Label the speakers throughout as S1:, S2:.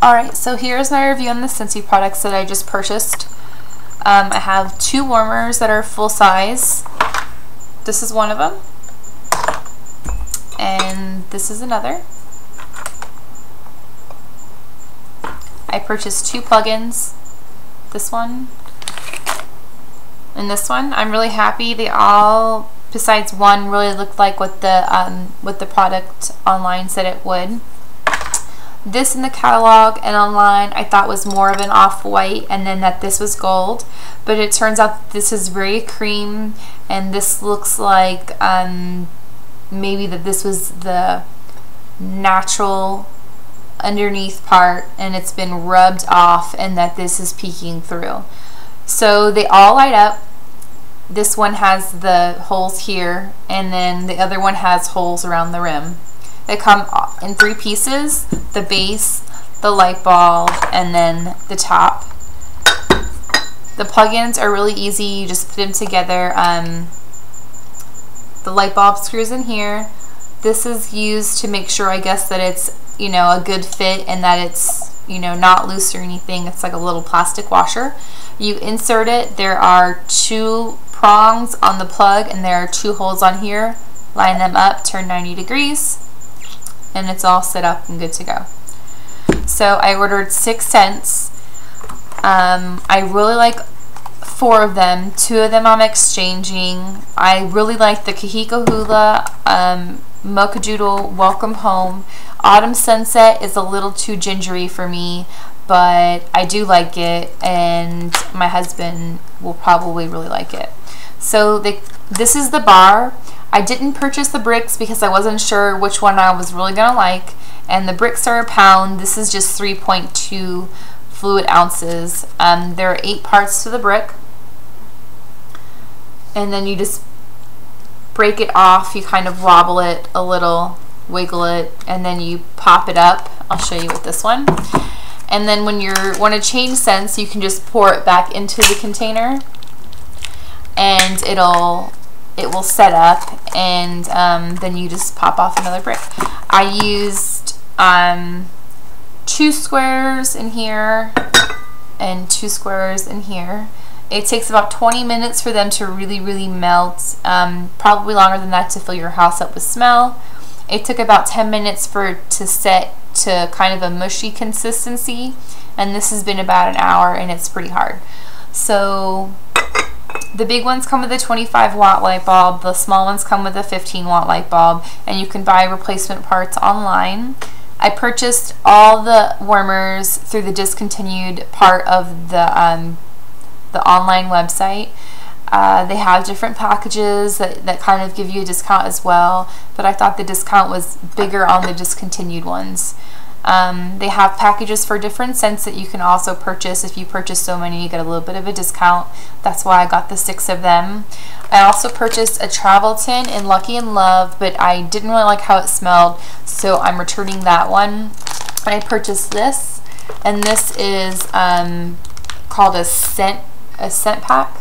S1: Alright, so here's my review on the Scentsy products that I just purchased. I have 2 warmers that are full size. This is one of them. And this is another. I purchased 2 plugins. This one and this one. I'm really happy. They all, besides one, really look like what the product online said it would. This in the catalog and online I thought was more of an off-white, and then that this was gold, but it turns out that this is very cream, and this looks like maybe that this was the natural underneath part and it's been rubbed off, and that this is peeking through. So they all light up. This one has the holes here, and then the other one has holes around the rim. They come in 3 pieces: the base, the light bulb, and then the top. The plugins are really easy. You just put them together. The light bulb screws in here. This is used to make sure, I guess, that it's, you know, a good fit and that it's, you know, not loose or anything. It's like a little plastic washer. You insert it. There are 2 prongs on the plug, and there are 2 holes on here. Line them up, turn 90 degrees. And it's all set up and good to go. So I ordered 6 scents. I really like 4 of them. 2 of them I'm exchanging. I really like the Kahiko Hula, Mocha Doodle, Welcome Home. Autumn Sunset is a little too gingery for me, but I do like it, and my husband will probably really like it. So this is the bar. I didn't purchase the bricks because I wasn't sure which one I was really going to like, and the bricks are £1. This is just 3.2 fluid ounces. There are 8 parts to the brick, and then you just break it off. You kind of wobble it a little, wiggle it, and then you pop it up. I'll show you with this one. And then when you want to change scents, you can just pour it back into the container, and it will set up, and then you just pop off another brick. I used 2 squares in here and 2 squares in here. It takes about 20 minutes for them to really melt, probably longer than that to fill your house up with smell. It took about 10 minutes for it to set to kind of a mushy consistency, and this has been about an hour, and it's pretty hard. So the big ones come with a 25-watt light bulb, the small ones come with a 15-watt light bulb, and you can buy replacement parts online. I purchased all the warmers through the discontinued part of the online website. They have different packages that kind of give you a discount as well, but I thought the discount was bigger on the discontinued ones. They have packages for different scents that you can also purchase. If you purchase so many, you get a little bit of a discount. That's why I got the 6 of them. I also purchased a travel tin in Lucky and Love, but I didn't really like how it smelled, so I'm returning that one. I purchased this, and this is called a scent pack.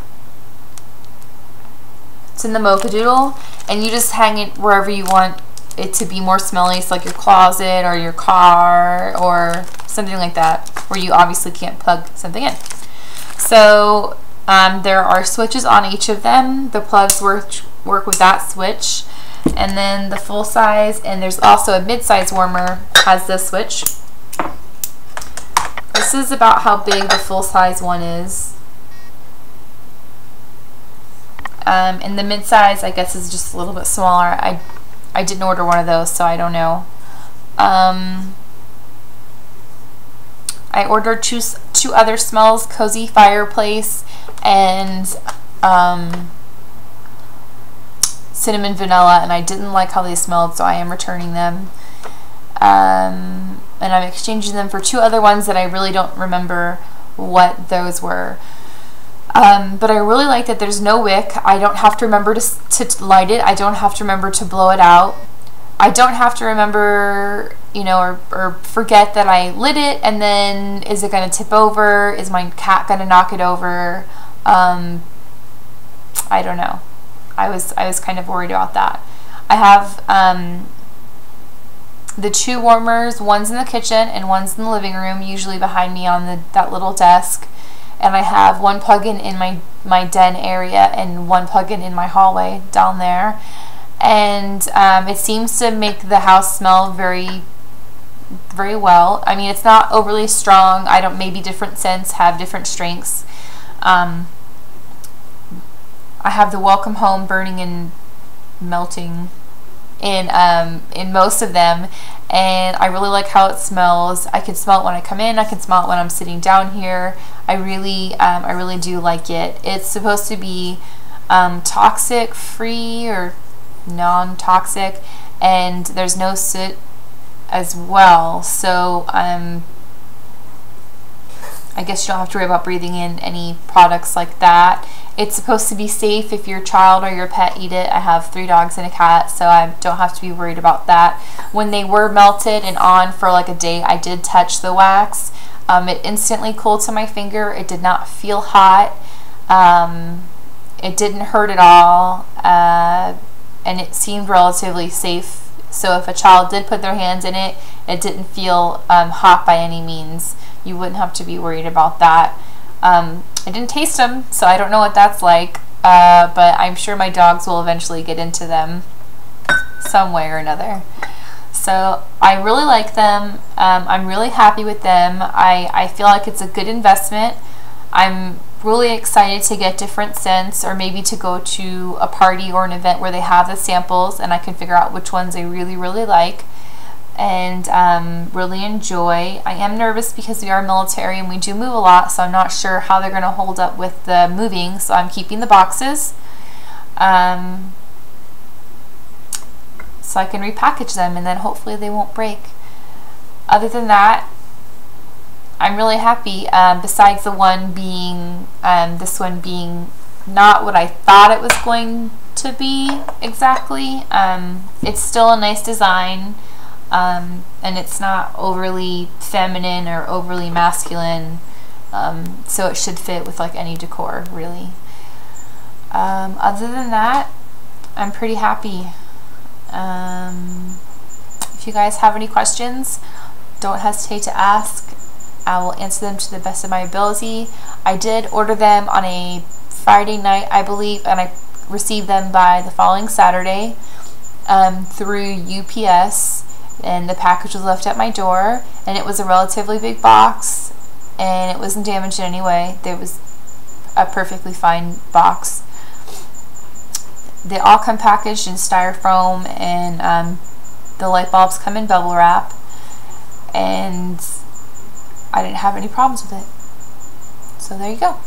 S1: It's in the Mocha Doodle, and you just hang it wherever you want it to be more smelly. It's like your closet or your car or something like that, where you obviously can't plug something in. So there are switches on each of them. The plugs work with that switch, and then the full size, and there's also a mid-size warmer has this switch. This is about how big the full size one is. And the mid-size, I guess, is just a little bit smaller. I didn't order one of those, so I don't know. I ordered two other smells, Cozy Fireplace and Cinnamon Vanilla, and I didn't like how they smelled, so I am returning them. And I'm exchanging them for 2 other ones that I really don't remember what those were. But I really like that there's no wick. I don't have to remember to light it. I don't have to remember to blow it out. I don't have to remember, you know, or forget that I lit it, and then is it going to tip over? Is my cat going to knock it over? I don't know. I was kind of worried about that. I have the 2 warmers, one's in the kitchen and one's in the living room, usually behind me on that little desk. And I have one plug-in in my den area and one plug-in in my hallway down there. And it seems to make the house smell very, very well. I mean, it's not overly strong. Maybe different scents have different strengths. I have the Welcome Home burning and melting in most of them, and I really like how it smells. I can smell it when I come in. I can smell it when I'm sitting down here. I really do like it. It's supposed to be toxic free or non-toxic, and there's no soot as well, so I guess you don't have to worry about breathing in any products like that. It's supposed to be safe if your child or your pet eat it. I have 3 dogs and a cat, so I don't have to be worried about that. When they were melted and on for like a day, I did touch the wax. It instantly cooled to my finger. It did not feel hot. It didn't hurt at all, and it seemed relatively safe. So if a child did put their hands in it, it didn't feel hot by any means. You wouldn't have to be worried about that. I didn't taste them, so I don't know what that's like, but I'm sure my dogs will eventually get into them some way or another. So I really like them. I'm really happy with them. I feel like it's a good investment. I'm really excited to get different scents, or maybe to go to a party or an event where they have the samples and I can figure out which ones I really, really like and really enjoy. I am nervous because we are military and we do move a lot, so I'm not sure how they're going to hold up with the moving, so I'm keeping the boxes so I can repackage them and then hopefully they won't break. Other than that, I'm really happy, besides the one being, this one being not what I thought it was going to be exactly. It's still a nice design, and it's not overly feminine or overly masculine, so it should fit with like any decor, really. Other than that, I'm pretty happy. If you guys have any questions, don't hesitate to ask. I will answer them to the best of my ability. I did order them on a Friday night, I believe, and I received them by the following Saturday through UPS, and the package was left at my door, and it was a relatively big box, and it wasn't damaged in any way. There was a perfectly fine box. They all come packaged in styrofoam, and the light bulbs come in bubble wrap, and I didn't have any problems with it. So there you go.